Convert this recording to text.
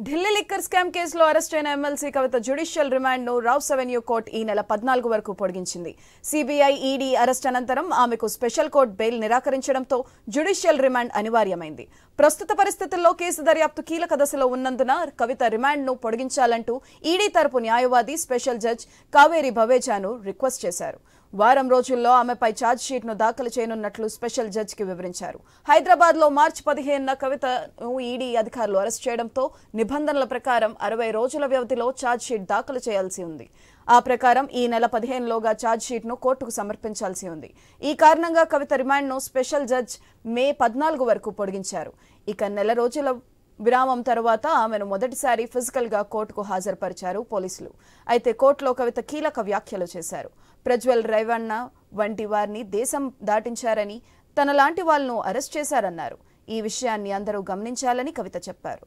Delhi liquor scam కేసులో arrest అయిన MLC కవిత judicial remand ను రౌస్ అవెన్యూ కోర్టు ఈ నెల 14 వరకు పొడిగించింది. సిబిఐ ఈడీ అరెస్ట్ అనంతరం ఆమెకు స్పెషల్ కోర్టు బెయిల్ నిరాకరించడంతో జ్యుడిషియల్ రిమాండ్ అనివార్యమైంది. ప్రస్తుత పరిస్థితుల్లో కేసు దర్యాప్తు కీలక దశలో ఉన్నందున కవిత రిమాండ్ ను పొడిగించాలంటూ ఈడీ తరపు న్యాయవాది స్పెషల్ జడ్జ్ కావేరి భవేజాను రిక్వెస్ట్ చేశారు. వారం రోజుల్లో ఆమెపై ఛార్జ్ షీట్ ను దాఖలు చేయనున్నట్లు స్పెషల్ జడ్జ్ కి వివరించారు. హైదరాబాద్ లో మార్చి 15న కవితను ఈడీ అధికారులు అరెస్ట్ చేయడంతో నిబంధనల ప్రకారం 60 రోజుల వ్యవధిలో ఛార్జ్ షీట్ దాఖలు చేయాల్సి ఉంది. ఆ ప్రకారం ఈ నెల 15లోగా ఛార్జ్ షీట్ ను కోర్టుకు సమర్పించాల్సి ఉంది. ఈ కారణంగా కవిత రిమాండ్ ను స్పెషల్ జడ్జ్ మే 14 వరకు పొడిగించారు. ఇక నెల రోజుల విరామం తర్వాత ఆమెను మొదటిసారి ఫిజికల్ గా కోర్టుకు హాజరుపరిచారు పోలీసులు. అయితే కోర్టులో కవిత కీలక వ్యాఖ్యలు చేశారు. ప్రజ్వల్ రేవణ్ణ వంటి వారిని దేశం దాటించారని, తనలాంటి వాళ్లను అరెస్ట్ చేశారన్నారు. ఈ విషయాన్ని అందరూ గమనించాలని కవిత చెప్పారు.